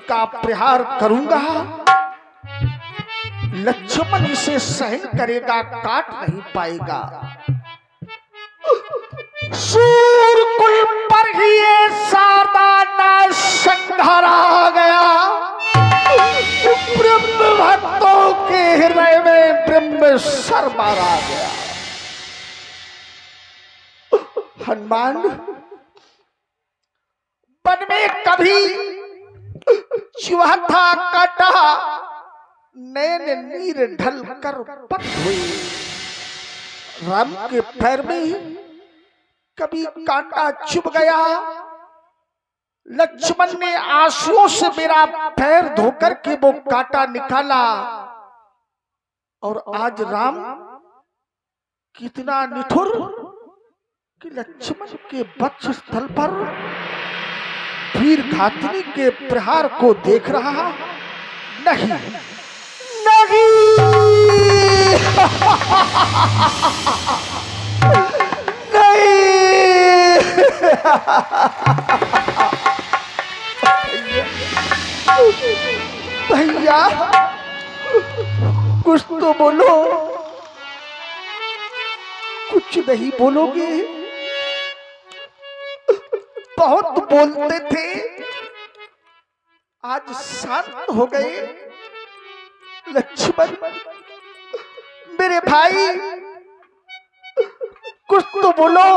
का प्रहार करूंगा, लक्ष्मण इसे सहन करेगा, काट नहीं पाएगा। सूरकुल पर ही ये सारदाना संहार आ गया। ब्रह्म भक्तों के हृदय में ब्रह्म सर मारा गया। हनुमान वन में कभी चुहा काटा, नैन नीर ढल कर पट हुए। राम के पैर में कभी कांटा चुभ गया, लक्ष्मण ने आंसुओं से मेरा पैर धोकर के वो कांटा निकाला। और आज राम कितना निठुर कि लक्ष्मण के वक्ष स्थल पर वीर घातनी के प्रहार को देख रहा। नहीं नहीं भैया कुछ तो बोलो। कुछ नहीं बोलोगे? बहुत बोलते थे, आज शांत हो गए। लक्ष्मण मेरे भाई कुछ तो बोलो।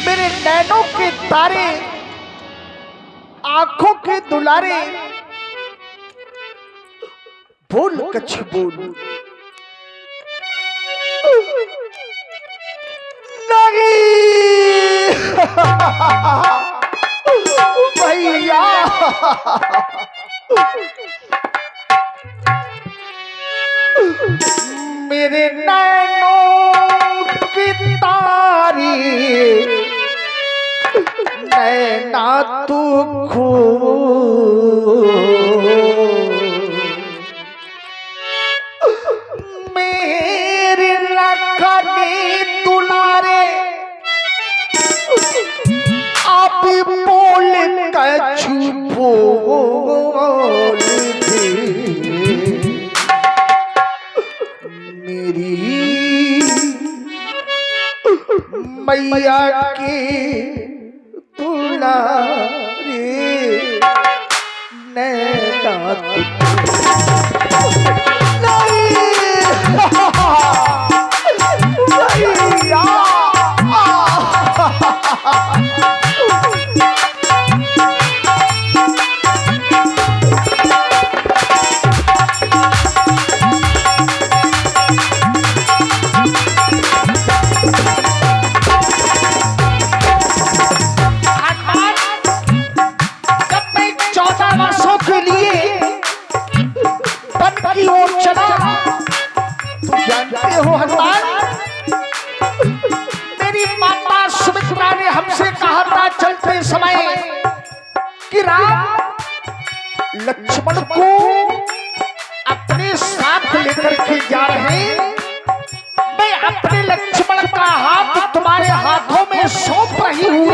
मेरे नैनों के तारे, आंखों के दुलारे, बोल कछ बोल। नहीं भैया मेरे नैनों की तारी, नैना तू खो मेरे लखनी दुलारे, आप बोल कछु बोल मेरी मैया के दुलारे, नैना लक्ष्मण को अपने साथ लेकर के जा रहे। मैं अपने लक्ष्मण का हाथ तुम्हारे हाथों में सौंप रही हूँ।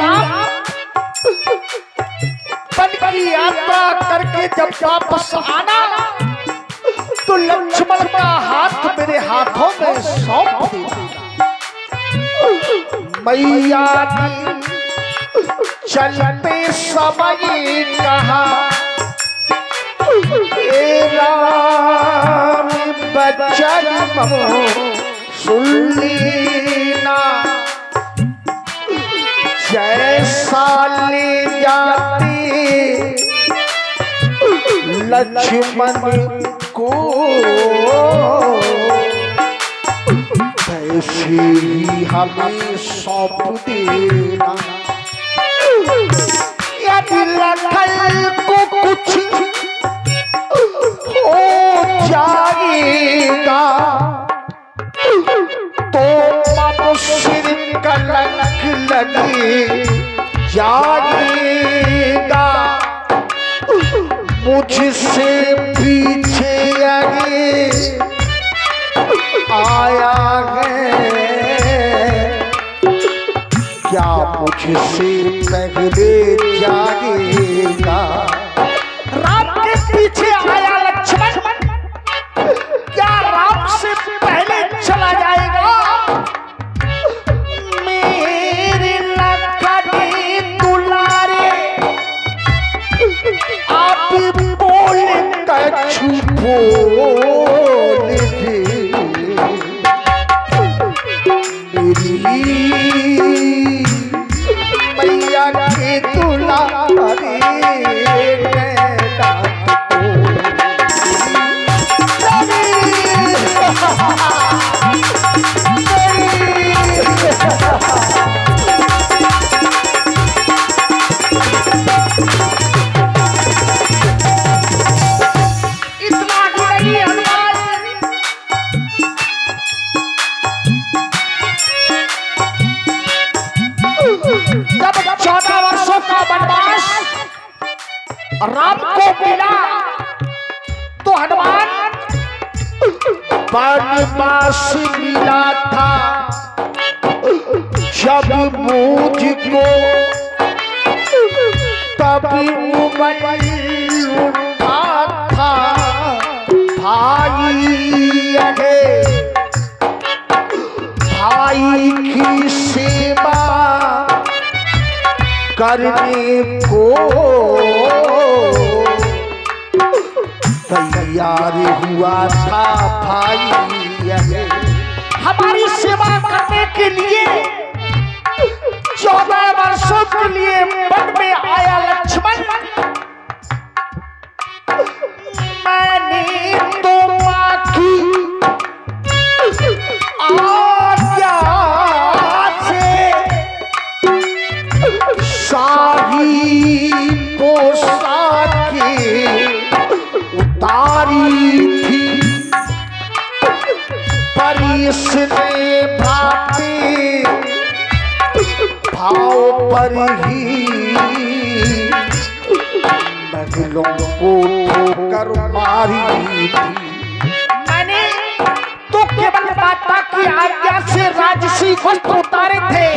वन की यात्रा करके जब वापस आना तो लक्ष्मण का हाथ मेरे हाथों में सौंप देना। मैया चलते समय कहा राम बचन सुन लेना, जैसा ले जाते लक्ष्मण को वैसे ही हमें सौंप देना। यदि लखन को कुछ हो जाएगा तो मम सिर कलंक लगे जाएगा। मुझसे पीछे आगे आया है, क्या मुझसे पहले जाएगा। बोल दे मेरी मैया के दुलारे राम को मिला तो हनुमान वनवास मिला था जब मुझको तभी उठा था भाई भाई की सेवा करने को तैयार हुआ था भाई हमारी सेवा करने के लिए 14 वर्षों के लिए वन में आया लक्ष्मण मैंने तो मां की आज्ञा से शाही पोशाके उतारी थी पर इसने भापे भाव पर ही महिलों को ठोकर मारी थी मैंने तो केवल माता की आज्ञा से राजसी वस्त्र उतारे थे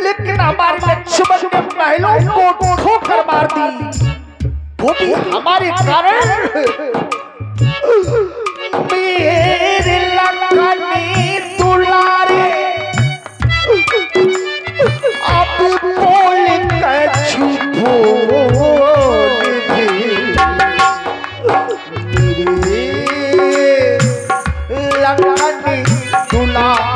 लेकिन हमारे लक्ष्मण ने महिलों को ठोकर मार दी वो भी हमारे कारण मेरे लखनी दुलारे अब बोल कछु बोल दे मेरे लखनी दुलारे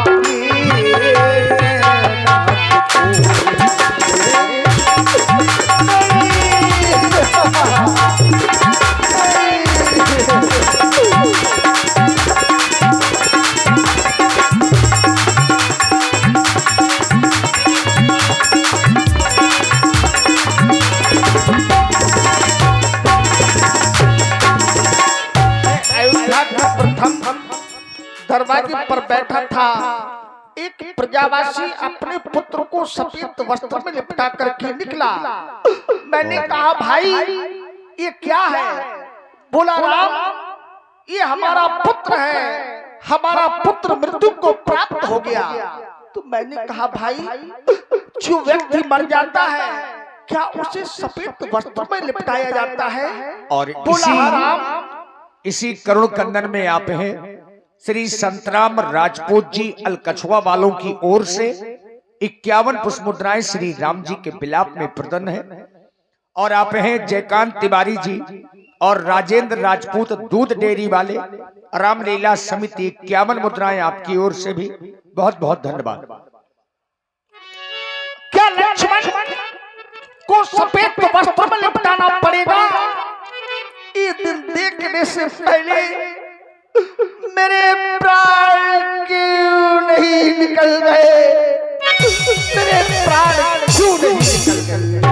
दरवाजे पर बैठा था एक प्रजावासी अपने पुत्र को सफेद वस्त्र में लिपटा करके निकला मैंने कहा भाई ये क्या है बोला राम ये हमारा पुत्र है हमारा पुत्र मृत्यु को प्राप्त हो गया तो मैंने कहा भाई जो व्यक्ति मर जाता है क्या उसे सफेद वस्त्र में लिपटाया जाता है और इसी करुण कंदन में आप हैं श्री संतराम राजपूत जी अलकछुआ वालों की ओर से 51 पुष्प मुद्राएं श्री राम जी के विलाप में प्रदन्न है और आप हैं जयकांत तिवारी जी और राजेंद्र राजपूत दूध डेयरी वाले रामलीला समिति 51 मुद्राएं आपकी ओर से भी बहुत बहुत धन्यवाद। क्या लक्ष्मण को सफेद वस्त्र में लिपटाना पड़ेगा ये दिन देखने से पहले मेरे प्राण क्यों नहीं निकल गए मेरे प्राण क्यों नहीं निकल गए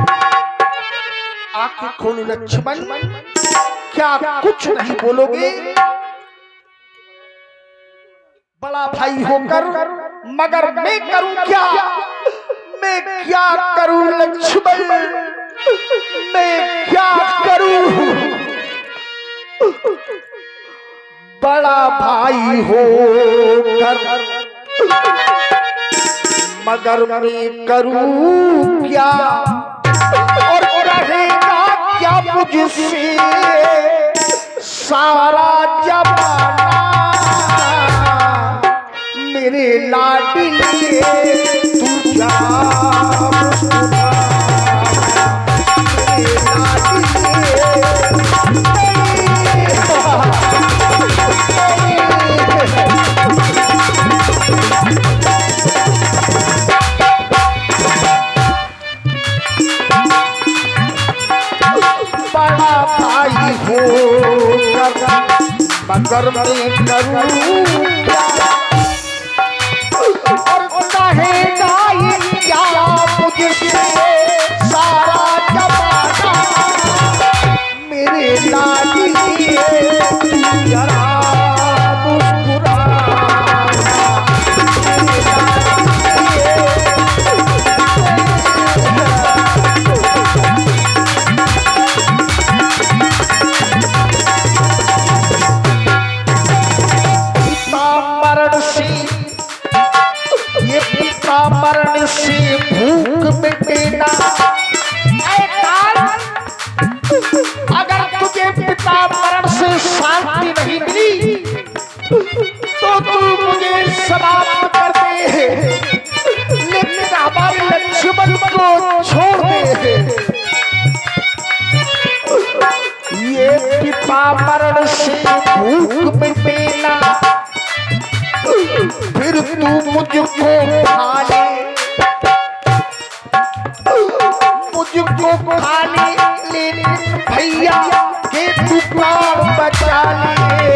आंखें खोलो लक्ष्मण क्या कुछ नहीं बोलोगे बड़ा भाई होकर मगर मैं करूं क्या मैं क्या करूं लक्ष्मण मैं क्या करूं बड़ा भाई हो कर मगर मैं करूं क्या और रहेगा क्या मुझसे सारा जमाना मेरे लाडली तू जा मेरे लाडली बड़ा भाई हो मगर मैं करूं क्या और कहेगा ये क्या मुझसे सारा जमाना मेरे लाडली जरा मुस्कुरा मरण से भूख मिटेना अगर तुझे पिता मरण से शांति नहीं मिली तो तू मुझे समाप्त कर दे लेकिन हमारे लक्ष्मण को छोड़ दे। ये पिता मरण से भूख मिटेना फिर तू मुझको खा ले मुझको खा ले लेकिन भैया के तू प्राण बचा ले।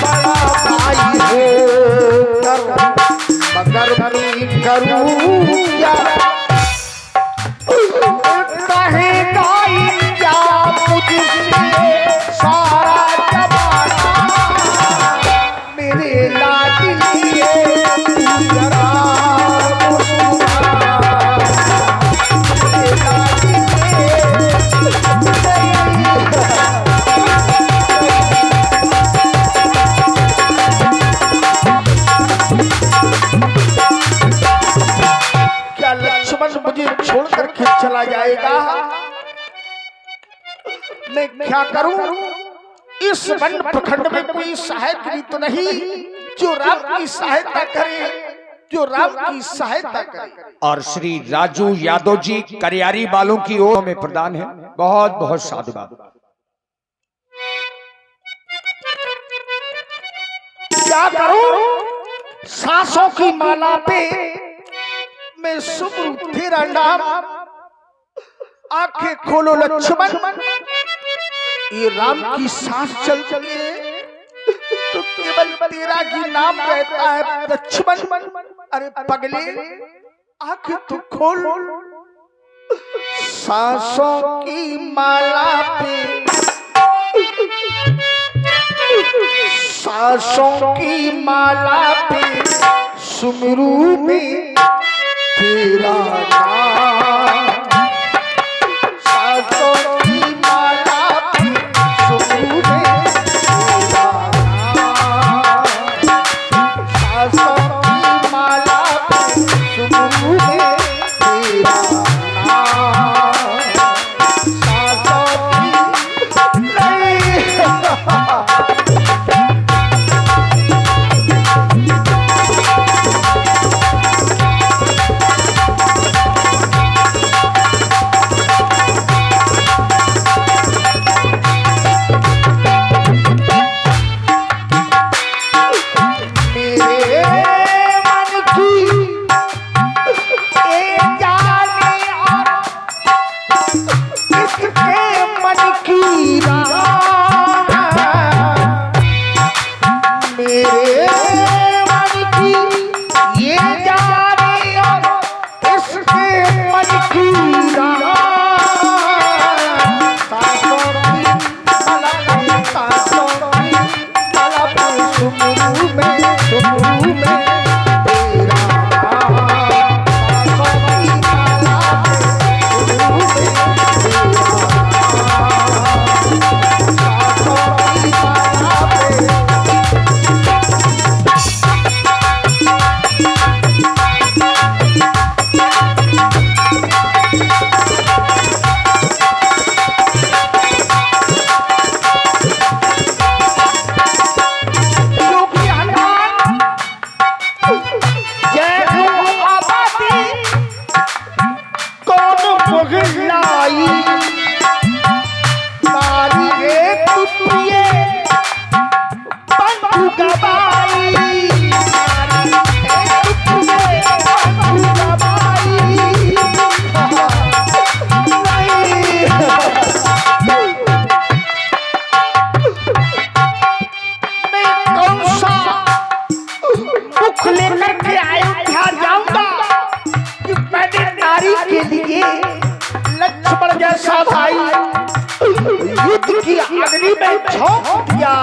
बड़ा भाई हो मगर मैं करूं क्या कहेगा क्या मुझसे सारा जमाना मेरे लाडली जरा क्या लक्ष्मण मुझे छोड़कर के चला जाएगा मैं क्या करूं इस वन प्रखंड में कोई सहायक भी तो नहीं जो राम की सहायता करे जो राम की सहायता करे। और श्री राजू यादव जी करियारी वालों की ओर में प्रदान है। बहुत बहुत साधुवाद। क्या करूं सांसों की माला पे मैं सुन तेरा नाम आंखें खोलो लक्ष्मण ये राम की सांस चल चले तो केवल तेरा ही नाम कहता है लक्ष्मण। अरे पगले आंखें तो खोल सांसों की माला पे सांसों की माला पे सुमरू में तेरा नाम सांसों की माला पे सुमरू में तेरा नाम सांसों की माला पे सुमरू में तेरा नाम सांसों की अग्नि में झोंक दिया।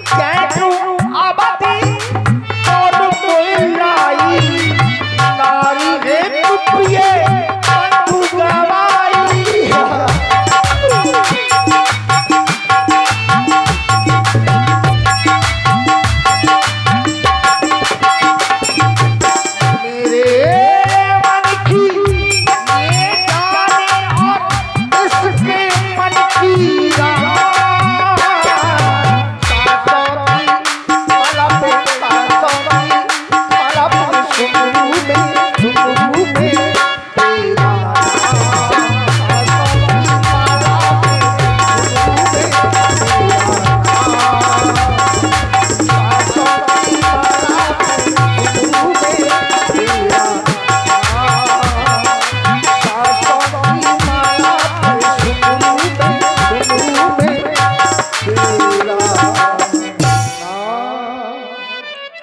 कैसो आबादी और कोई लाई, नारी रे तू प्रिय बंधु गवाई।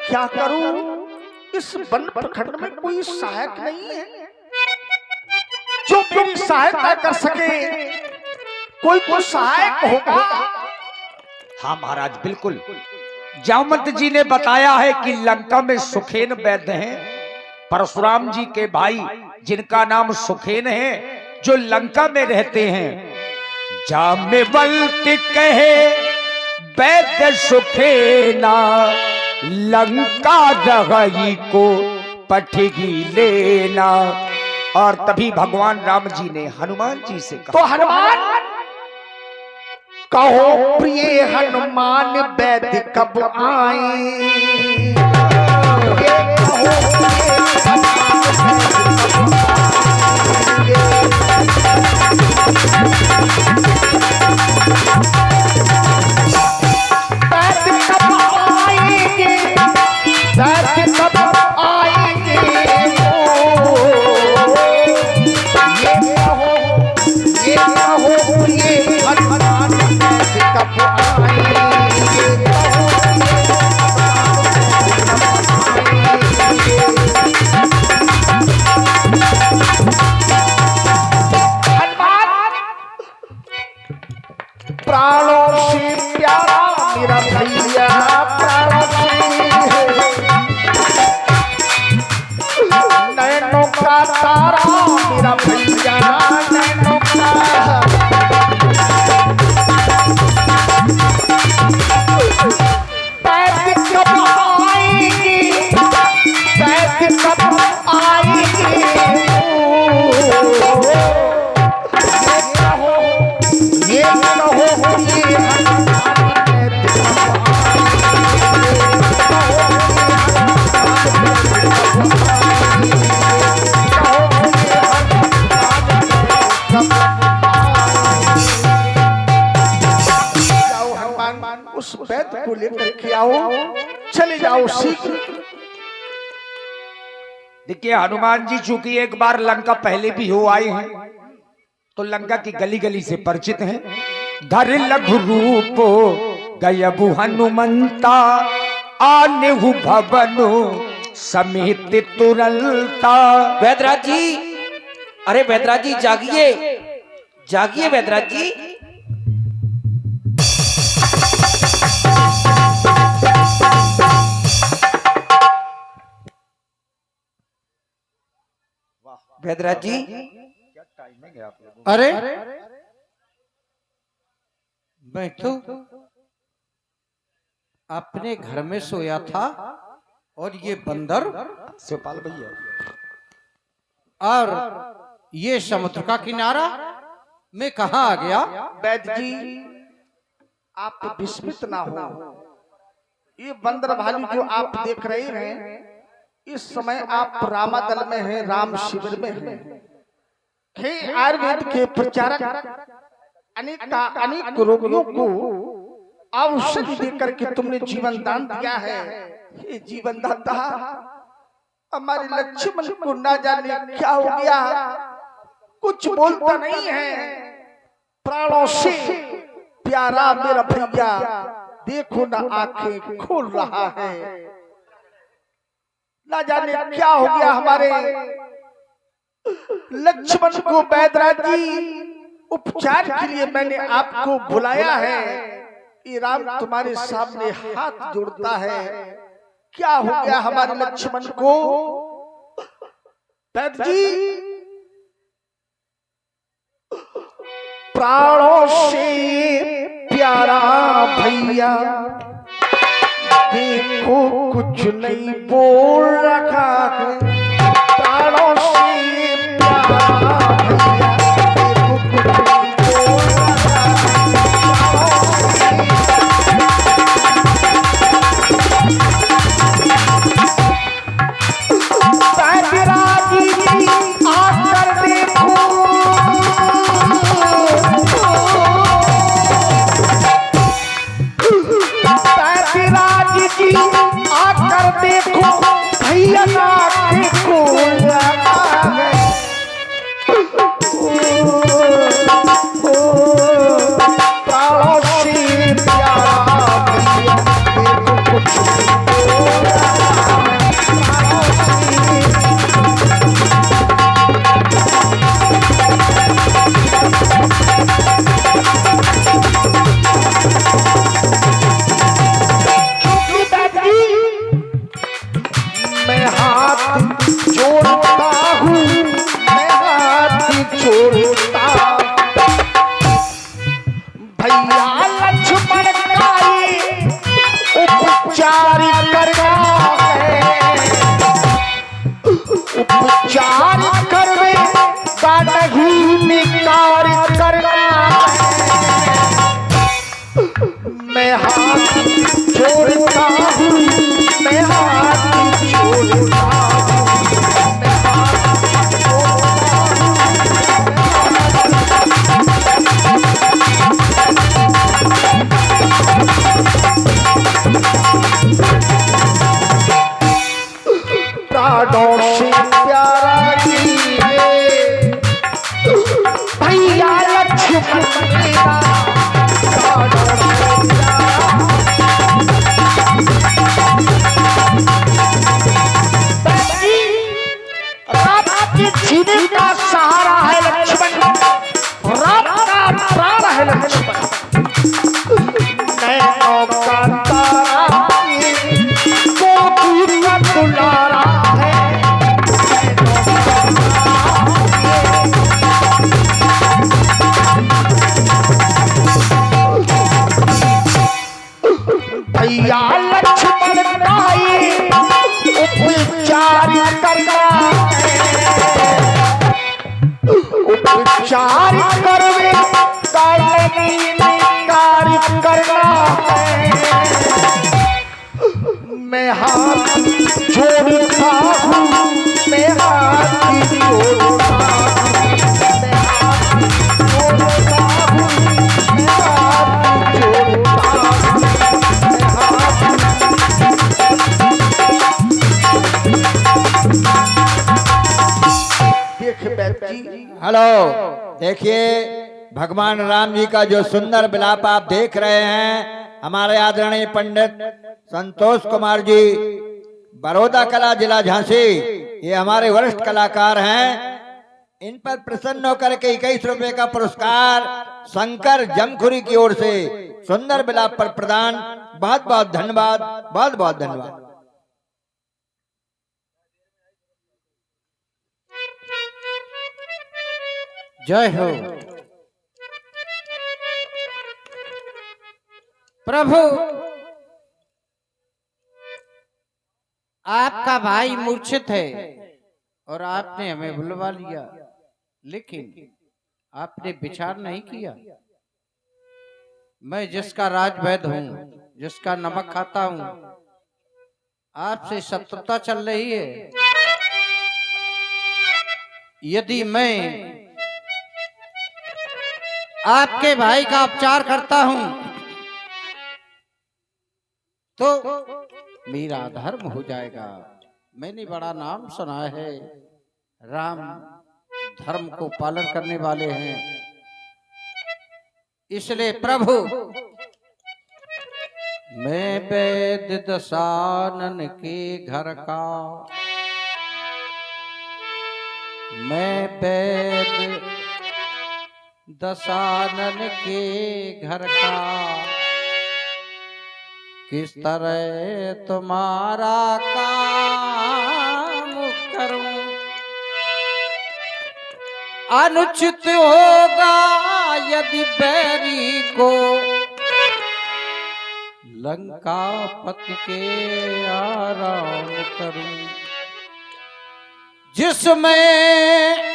क्या करूं, इस वन प्रखंड में कोई सहायक नहीं है जो मेरी सहायता कर सके। कोई तो सहायक होगा। हाँ महाराज, बिल्कुल। जामवंत जी ने बताया है कि लंका में सुखेन वैद्य हैं, परशुराम जी के भाई, जिनका नाम सुखेन है, जो लंका में रहते हैं। जाम्बवंत कहे वैद्य सुखेना, लंका रही को पठगी लेना। और तभी भगवान राम जी ने हनुमान जी से कहा, तो हनुमान कहो प्रिय हनुमान वैद्य कब आए। प्राणों से प्यारा मेरा भैया, प्राणों से नैनों का तारा मेरा भैया, नैनों का। वैद्य कब आएगी, वैद्य कब आएगी। ये कहो उस वैद्य को लेकर के आओ, चले जाओ शीघ्र। देखिए हनुमान जी चूंकि एक बार लंका पहले भी हो आए हैं, तो लंका की गली गली से परिचित हैं। धर लघु रूपो गयबु हनुमंता, आनेहु भवनो समेत तुरंता। वैद्यराज जी, अरे वैद्यराज जी जागिए, जागिए वैद्यराज जी। वैद्यराज जी, क्या टाइमिंग है आप लोगों? अरे मैं तो अपने घर में सोया था और ये बंदर शिवपाल भैया और ये समुद्र का किनारा, मैं कहाँ आ गया? वैद्य जी आप विस्मित ना हो। ये बंदर भालू जो आप देख रहे हैं, इस समय आप रामादल में हैं, राम शिविर में हैं। हे आयुर्वेद के प्रचारक, अनेक रोगियों को औषधि देकर के तुमने जीवन दान दिया है। ये जीवन दाता हमारे लक्ष्मण को ना जाने क्या हो गया, कुछ बोलता नहीं है। प्राणों से प्यारा मेरा भैया, देखो ना आंखें खोल रहा है। ना जाने क्या हो गया हमारे लक्ष्मण को। वैद्यराज जी उपचार के लिए मैंने आपको बुलाया है। ये राम तुम्हारे सामने हाथ जोड़ता है। क्या हो गया हमारे लक्ष्मण को? वैद्य जी, प्राणों से प्यारा भैया, देखो कुछ नहीं बोल रखा है। प्राणों से प्यारा भैया, देखो कुछ नहीं बोल रखा है। आकर देखो, आकर देखो भैया को पड़ोसी प्यारा भैया, देखो कुछ मैं हाथ जोड़ता हूँ, मैं हाथ जोड़ता भैया लक्ष्मण का ये उपचार करना है। उपचार करवे का नहीं निकार करना है। मैं हाथ जोड़ता हूँ, मैं हाथ जोड़ता हूँ, मैं हाथ प्राणों से प्यारा जी भैया लक्ष्मण मेरा, जीने का सहारा है लक्ष्मण, राम का प्राण है लक्ष्मण। नैनों का तारा गोपी का दुलारा है। भैया लक्ष्मण का ये उपचार करना है। उपचार करवे कार्य करना है। मैं हाथ जोड़ता हूँ, मैं हाथ जोड़ता हूँ, मैं हाथ जोड़ता हूँ, मैं हाथ जोड़ता हूँ, मैं हाथ। देख बेटी, हेलो, देखिए भगवान राम जी का जो सुंदर विलाप आप देख रहे हैं, हमारे आदरणीय पंडित संतोष कुमार जी, बड़ौदा कला, जिला झांसी, ये हमारे वरिष्ठ कलाकार हैं। इन पर प्रसन्न होकर के 21 रुपए का पुरस्कार शंकर जमखुरी की ओर से सुंदर विलाप पर प्रदान। बहुत बहुत धन्यवाद, बहुत बहुत धन्यवाद। जय हो प्रभु। आपका भाई मूर्छित है और आपने हमें बुलवा लिया, लेकिन आपने विचार नहीं किया। मैं जिसका राजवैद्य हूं, जिसका नमक खाता हूं, आपसे शत्रुता चल रही है। यदि मैं आपके भाई का उपचार करता हूं तो मेरा धर्म हो जाएगा। मैंने बड़ा नाम सुना है, राम धर्म को पालन करने वाले हैं। इसलिए प्रभु, मैं वैद्य दशानन के घर का, मैं वैद्य दशानन के घर का किस तरह तुम्हारा काम करूं। अनुचित होगा यदि बैरी को लंकापति के आराम करूं। जिसमें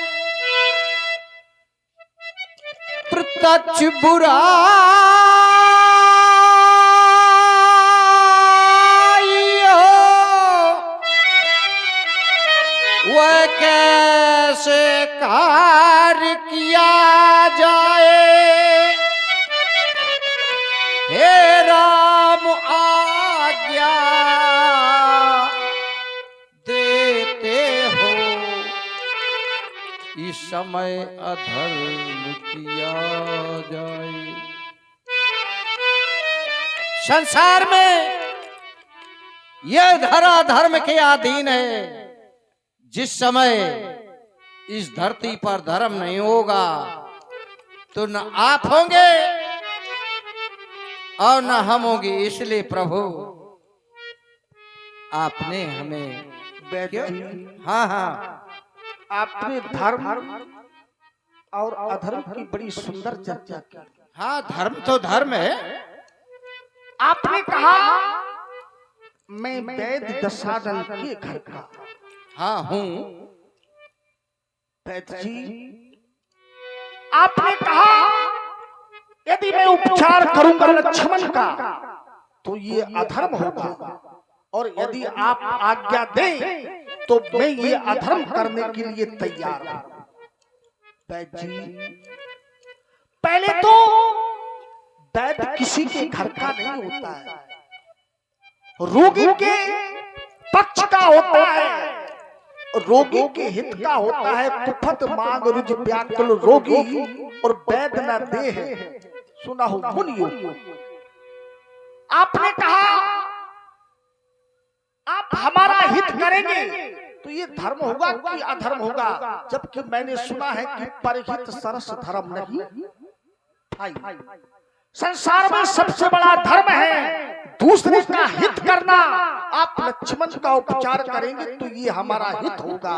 प्रत्यक्ष बुराई हो वह कैसे कार्य किया जाए। हे राम आज्ञा देते हो इस समय अधर्म किया जाए। संसार में यह धरा धर्म के अधीन है। जिस समय इस धरती पर धर्म नहीं होगा तो न आप होंगे और न हम होंगे। इसलिए प्रभु आपने हमें हाँ हाँ आपने धर्म और अधर्म की बड़ी सुंदर चर्चा की। हाँ धर्म तो धर्म है। आपने कहा मैं वैद दशानन के घर का हाँ हूँ। वैद जी आपने कहा यदि मैं उपचार करूंगा लक्ष्मण का तो ये अधर्म होगा और यदि आप आज्ञा दें तो मैं ये अधर्म करने के लिए तैयार हूं। वैद जी पहले तो वैद किसी के घर का नहीं होता है, रोगी के पक्ष का होता है, रोगी के हित का होता है। कुफत मांग रुज व्याकुल रोगी और वैद न देह सुना हो मुनियो। आपने कहा आप हमारा हित करेंगे तो ये धर्म होगा कि अधर्म होगा। जबकि मैंने सुना है कि परहित सरस धर्म नहीं भाई। संसार में सबसे बड़ा धर्म है दूसरे का हित करना। आप लक्ष्मण का उपचार करेंगे तो ये हमारा हित होगा,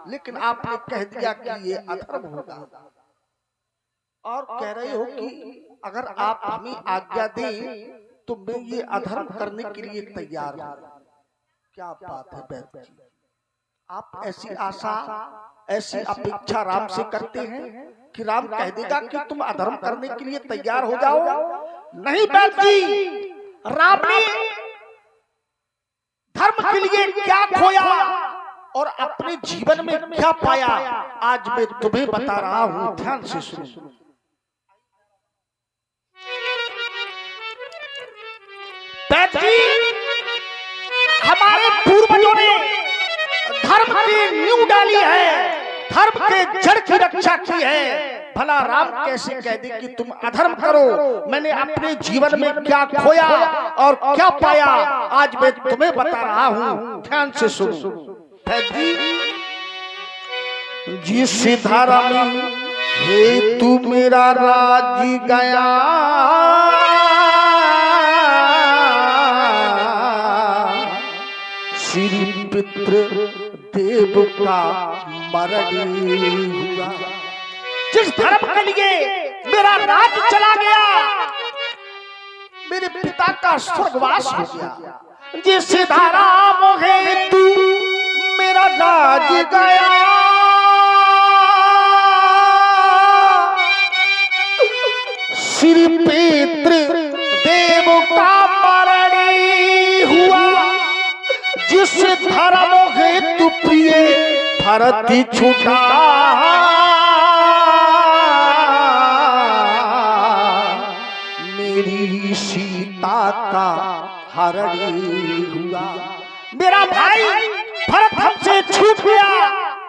लेकिन आपने कह दिया कि ये अधर्म होगा और कह रहे हो कि अगर आप हमें आज्ञा दें तो मैं ये अधर्म करने के लिए तैयार हूं। क्या बात है वैद जी, आप ऐसी आशा ऐसी अपेक्षा राम से करते हैं कि राम कह देगा कि तुम अधर्म करने के लिए तैयार हो जाओ। नहीं वैद जी, राम ने धर्म के लिए क्या खोया और अपने जीवन में क्या पाया आज मैं तुम्हें बता रहा हूं, ध्यान से सुनो। वैद जी हमारे पूर्वजों ने धर्म की नींव डाली है, धर्म के जड़ की रक्षा की है। भला राम कैसे कह दे कि तुम अधर्म करो। मैंने अपने जीवन में क्या खोया और क्या पाया आज मैं तुम्हें बता रहा हूं, ध्यान से सुनो। जिस धारा में हे तू मेरा राज गया श्री पितृ देव का मरण हुआ। जिस धर्म के लिए मेरा राज चला गया, मेरे पिता का स्वर्गवास हो गया, जिस धारा मोहे तू मेरा राज गया श्री पितृ देव का मरण हुआ। जिस धर्म हेतु प्रिय भरत छूटा मेरी सीता का हरण हुआ। मेरा भाई भरत हमसे छूट गया,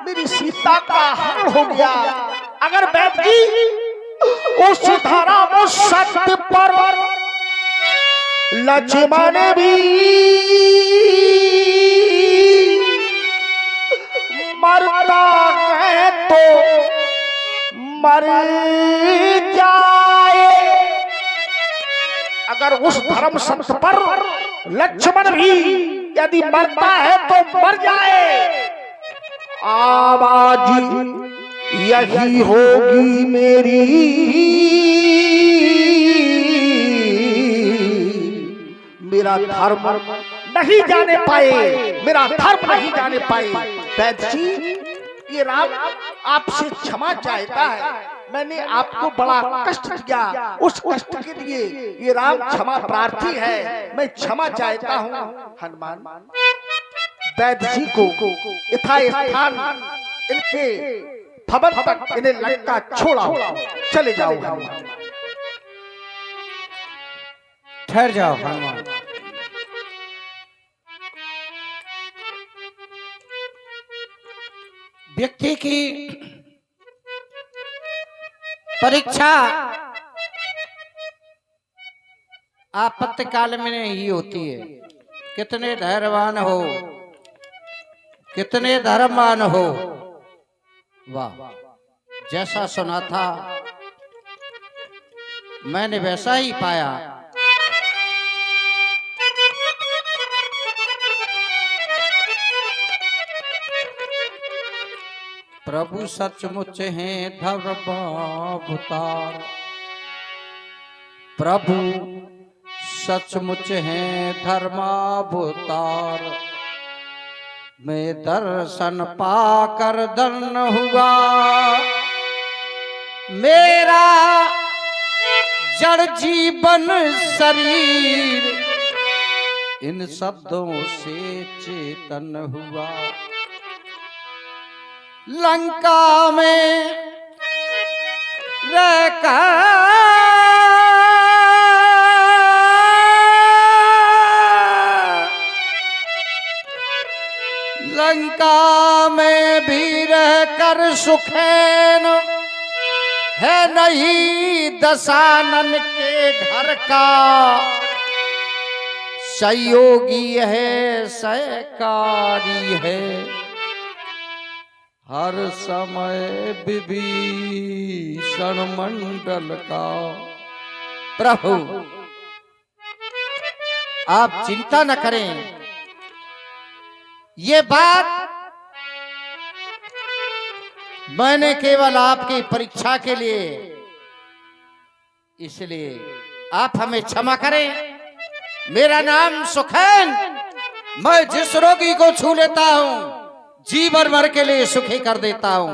मेरी सीता का हरण हो गया। अगर वैद जी उस धारा वो सत्य पर लक्ष्मण भी मरता है तो मर अगर उस धर्म संत पर लक्ष्मण भी यदि मरता है तो मर जाए, आवाज यही होगी मेरी, मेरा धर्म नहीं जाने पाए, मेरा धर्म नहीं जाने पाए। वैद्य जी, ये राम आपसे क्षमा चाहता है, मैंने आपको बड़ा कष्ट दिया, उस कष्ट के लिए ये राम क्षमा प्रार्थी है, मैं क्षमा चाहता हूँ। हनुमान वैद्य जी को यथास्थान इनके भवन तक इन्हें लंका छोड़ा, चले जाओ हनुमान। ठहर जाओ हनुमान। व्यक्ति की परीक्षा आपत्तिकाल में ही होती है। कितने धैर्यवान हो, कितने धर्मवान हो। वाह, जैसा सुना था मैंने वैसा ही पाया। प्रभु सचमुच हैं धर्मावतार, प्रभु सचमुच हैं धर्मावतार। मैं दर्शन पाकर धन्य हुआ, मेरा जड़ जीवन शरीर इन शब्दों से चेतन हुआ। लंका में रहकर लंका में भी रहकर सुखैन है नहीं दशानन के घर का। सहयोगी है सहकारी है हर समय विभीषण मंडल का। प्रभु आप चिंता न करें, ये बात मैंने केवल आपकी परीक्षा के लिए, इसलिए आप हमें क्षमा करें। मेरा नाम सुखैन, मैं जिस रोगी को छू लेता हूं जीवन भर के लिए सुखी कर देता हूं।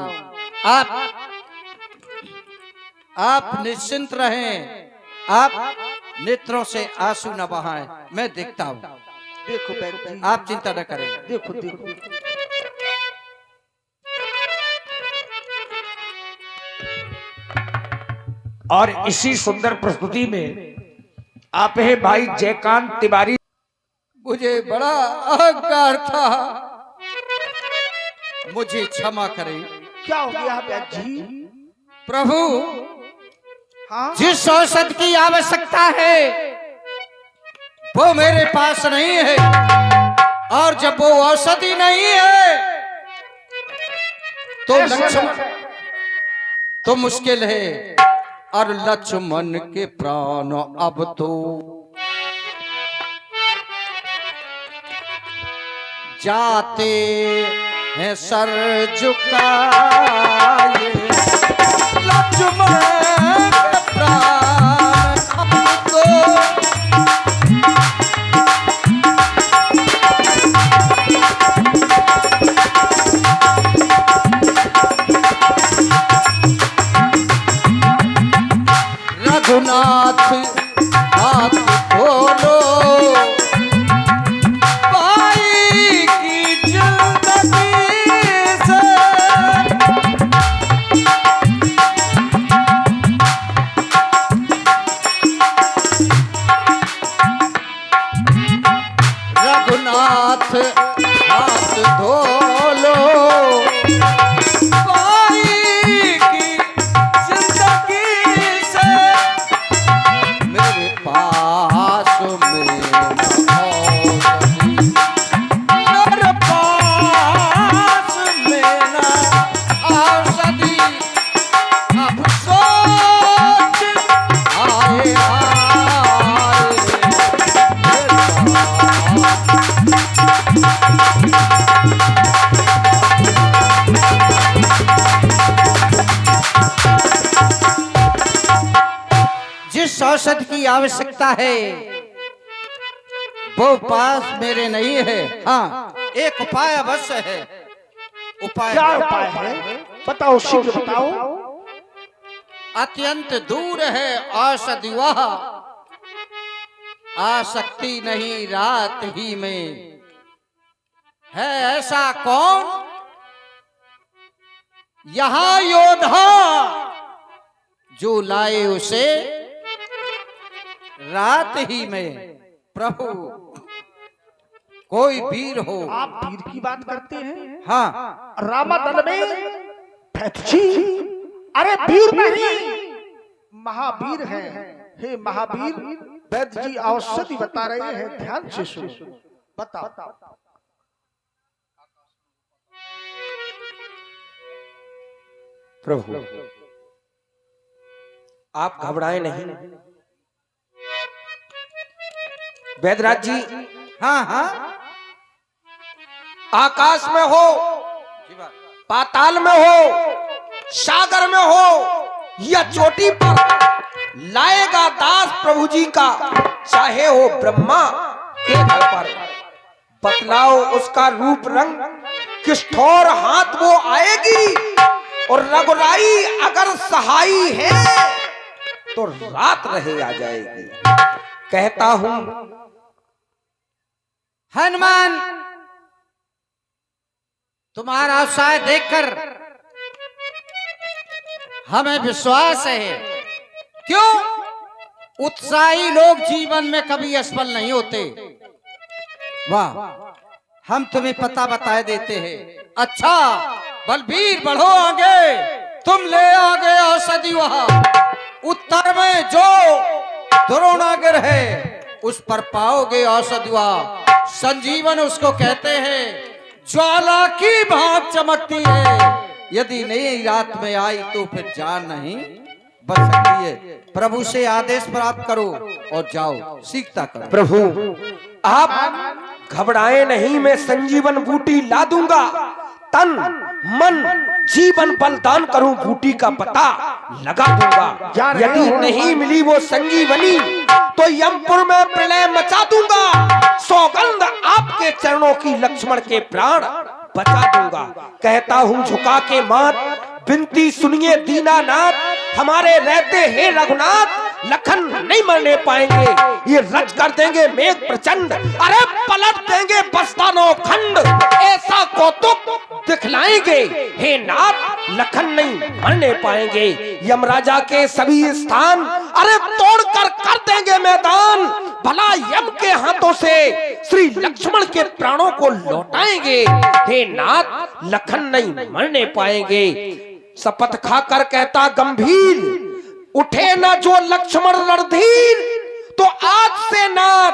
आप निश्चिंत रहें, आप नेत्रों से आंसू न बहाएं, मैं देखता हूं। देखो बहन जी, आप चिंता न करें। देखो देखो और इसी सुंदर प्रस्तुति में आप हैं भाई जयकांत तिवारी। मुझे बड़ा अहंकार था, मुझे क्षमा करें। क्या हो गया बहन जी? प्रभु, हाँ जिस औषध की आवश्यकता है वो मेरे पास नहीं है, और जब वो औषधि नहीं है तो लक्ष्मण तो मुश्किल है, और लक्ष्मण के प्राण अब तो जाते हैं सर झुकाए। लक्ष्मण के प्राण अब तो रघुनाथ हाथ खोलो, भाई की जिंदगी से रघुनाथ हाथ धो लो, भाई की जिंदगी से मेरे पास में मेरे पास में ना औषधि अफसोस आए आए। जिस औषध की आवश्यकता है वो पास मेरे नहीं है। हाँ, एक उपाय अवश्य है। उपाय क्या उपाय है? बताओ, शीघ्र बताओ। अत्यंत दूर है औषधि वह, आसक्ति नहीं रात ही में। है ऐसा कौन यहाँ योद्धा जो लाए उसे रात ही में। प्रभु, कोई वीर हो। आप वीर की बात करते हैं? हाँ, रामादल में भैतजी, अरे वीर नहीं, महावीर है। हे महावीर, वैद्य जी औषधि बता रहे हैं, ध्यान से सुनो। बताओ। प्रभु, आप घबराए नहीं। वैद्यराज जी, हाँ, हाँ, आकाश में हो, पाताल में हो, सागर में हो या चोटी पर लाएगा दास प्रभु जी का, चाहे हो ब्रह्मा के घर पर। बतलाओ उसका रूप रंग, किस ठोर हाथ वो आएगी, और रघुराई अगर सहाई है तो रात रहे आ जाएगी। कहता हूं हनुमान, तुम्हारा उत्साह देखकर हमें विश्वास है। क्यों? उत्साही लोग जीवन में कभी असफल नहीं होते। वाह, हम तुम्हें पता बताए देते हैं। अच्छा बलबीर, बढ़ो आगे, तुम ले आगे औषधि। वहां उत्तर में जो द्रोणागिर है उस पर पाओगे औषधि। वहां संजीवन उसको कहते हैं, ज्वाला की भांति चमकती है। यदि नई रात में आई तो फिर जान नहीं बच सकती है। प्रभु से आदेश प्राप्त करो और जाओ, सीखता करो। प्रभु, आप घबराए नहीं, मैं संजीवन बूटी ला दूंगा। तन मन जीवन बलिदान करूं, बूटी का पता लगा दूंगा। यदि नहीं मिली वो संजीवनी तो यमपुर में प्रलय मचा दूंगा। सौगंध आपके चरणों की, लक्ष्मण के प्राण बचा दूंगा। कहता हूं झुका के माथ, विनती सुनिए दीनानाथ, हमारे रहते हैं रघुनाथ, लखन नहीं मरने पाएंगे। ये रच कर देंगे मेघ प्रचंड, अरे पलट देंगे बस्तानो खंड। ऐसा कौतुक दिखलाएंगे हे नाथ, लखन नहीं मरने पाएंगे। यमराजा के सभी स्थान अरे तोड़कर कर देंगे मैदान। भला यम के हाथों से श्री लक्ष्मण के प्राणों को लौटाएंगे। हे नाथ, लखन नहीं मरने पाएंगे। शपथ खाकर कहता गंभीर, उठे ना जो लक्ष्मण रणधीर, तो आज से नाथ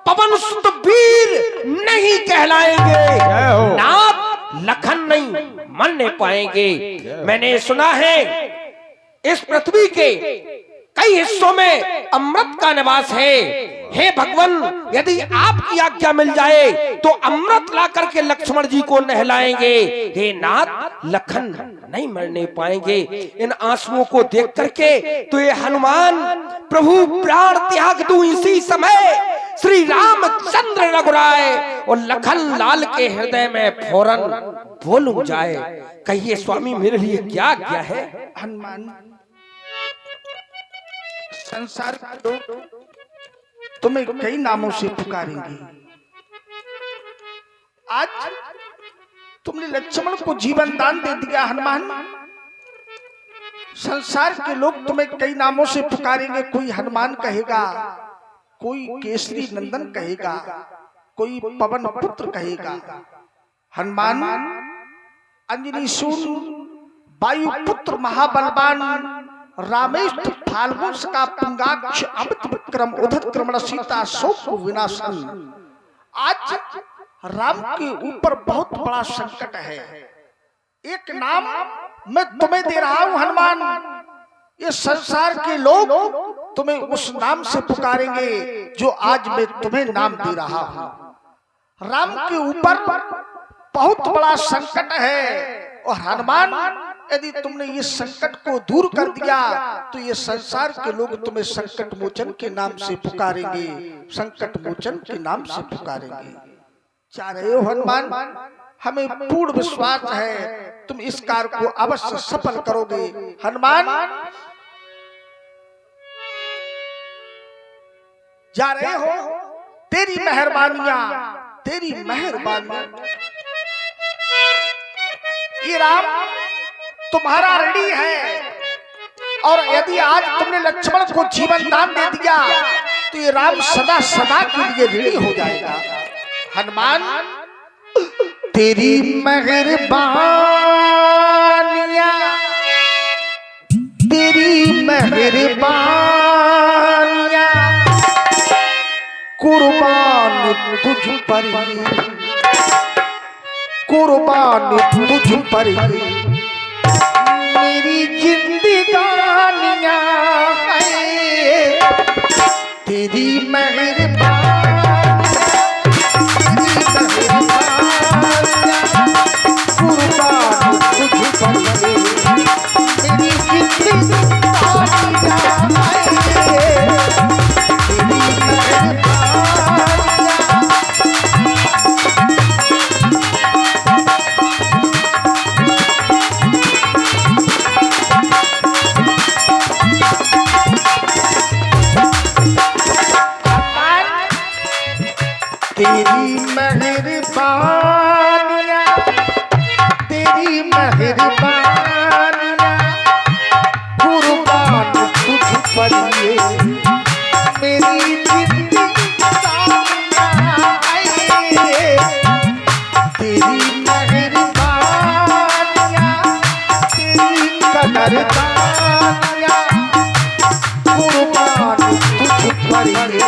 पवन सुत वीर नहीं कहलाएंगे। नाथ, लखन नहीं मरने पाएंगे। मैंने सुना है इस पृथ्वी के कई हिस्सों में अमृत का निवास है। हे भगवान, यदि आपकी आज्ञा मिल जाए तो अमृत ला करके लक्ष्मण जी को नहलाएंगे। हे नाथ, लखन नहीं मरने पाएंगे। इन आंसुओं को देख करके तो ये हनुमान प्रभु प्राण त्याग दूं इसी समय। श्री रामचंद्र रघुराय और लखन लाल के हृदय में फौरन बोलूं जाए। कहिए स्वामी, मेरे लिए क्या आज्ञा है? हनुमान, संसार के लोग तुम्हें कई नामों से पुकारेंगे। आज तुमने लक्ष्मण को जीवन दान दे दिया हनुमान। संसार के लोग तुम्हें कई नामों से पुकारेंगे। कोई हनुमान कहेगा, कोई केसरी नंदन कहेगा, कोई पवन पुत्र कहेगा। हनुमान, अंजनी सून, वायु पुत्र महाबलवान, रामेष्ठ फाल्गुन का पुंगाक्ष, अमित विक्रम, उद्धत क्रमण, सीता शोक विनाशन। आज राम के ऊपर बहुत बड़ा संकट है। एक नाम मैं तुम्हें दे रहा हूं हनुमान। ये संसार के लोग तुम्हें उस नाम से पुकारेंगे जो आज मैं तुम्हें नाम दे रहा हूं। राम के ऊपर बहुत बड़ा संकट है और हनुमान यदि तुमने ये संकट को दूर कर दिया तो ये संसार के लोग तुम्हें संकट मोचन के नाम से पुकारेंगे, संकट मोचन के नाम से पुकारेंगे। चाह रहे हो हनुमान, हमें पूर्ण विश्वास है तुम इस कार्य को अवश्य सफल करोगे। हनुमान जा रहे हो, तेरी मेहरबानियां, तेरी मेहरबानियां। ये राम तुम्हारा ऋणी है और यदि आज तुमने लक्ष्मण को जीवन दान दे दिया तो ये राम सदा सदा के लिए ऋणी हो जाएगा। हनुमान तेरी मेहरबानियां, तेरी मेहरबानियां कुर्बान तुझ पर, कुर्बान तुझ पर मेरी जिंदगानियां है। तेरी मेहरबानियां, कुर्बान तुझ पर मेरी जिंदगानियां है। तेरी मेहरबानियां, तेरी मेहरबानियां कुर्बान तुझ पर मेरी जिंदगानियां है। तेरी मेहरबानियां, तेरी कदरदानियां कुर्बान तुझ पर मेरी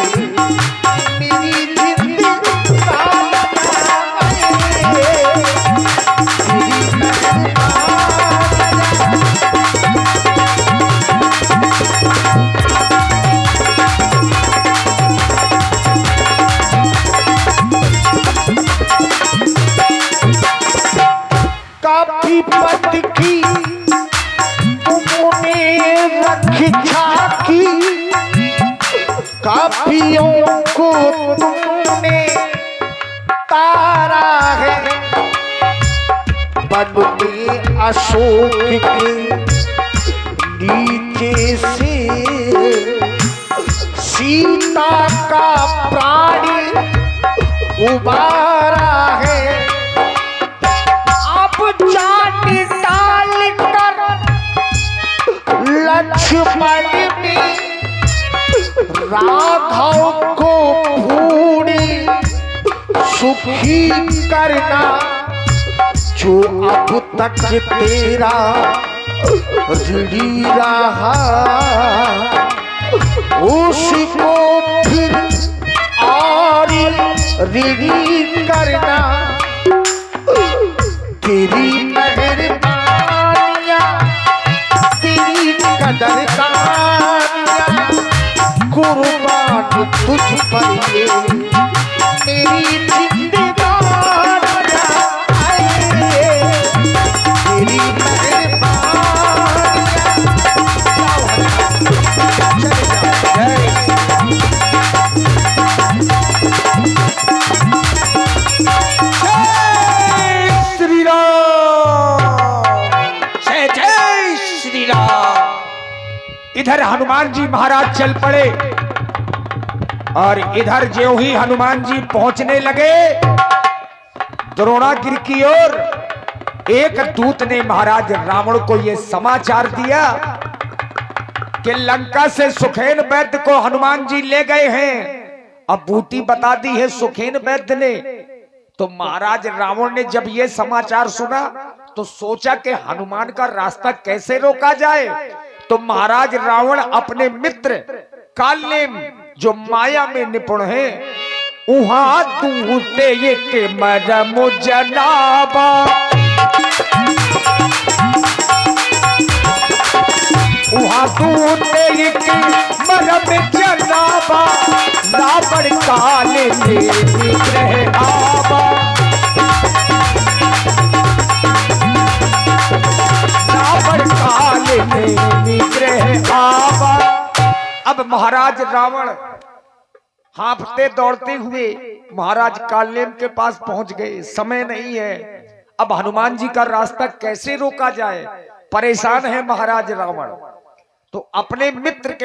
काफी पद की तुमने रक्षा की, काफियों को तुमने तारा है। बन में अशोक के नीचे से सीता का प्राण उबारा है। चाट डाल कर लक्ष्मण ने राघव को भूड़ी सुखी करना, जो अब तक तेरा ऋणी रहा उसको फिर और ऋणी करना। तेरी मेहरबानियां, तेरी कदरदानियां कुर्बान तुझ पर मेरी जिंदगानियां है। तेरी इधर हनुमान जी महाराज चल पड़े और इधर ज्यों ही हनुमान जी पहुंचने लगे द्रोणागिरि की ओर, एक दूत ने महाराज रावण को यह समाचार दिया कि लंका से सुखेन वैद्य को हनुमान जी ले गए हैं। अब बूटी बता दी है सुखेन वैद्य ने। तो महाराज रावण ने जब यह समाचार सुना तो सोचा कि हनुमान का रास्ता कैसे रोका जाए। तो महाराज रावण अपने मित्र कालनेम जो माया में निपुण है उहा दूते ये के मरम जनाबा, वहां दूते एक मरम जनाबा रावण काले में निग्रह आवा रावण काले में निग्रह आवा। अब महाराज रावण हांफते दौड़ते हुए महाराज कालेम के पास पहुंच गए। समय नहीं है, अब हनुमान जी का रास्ता कैसे रोका जाए, परेशान है महाराज रावण। तो अपने मित्र के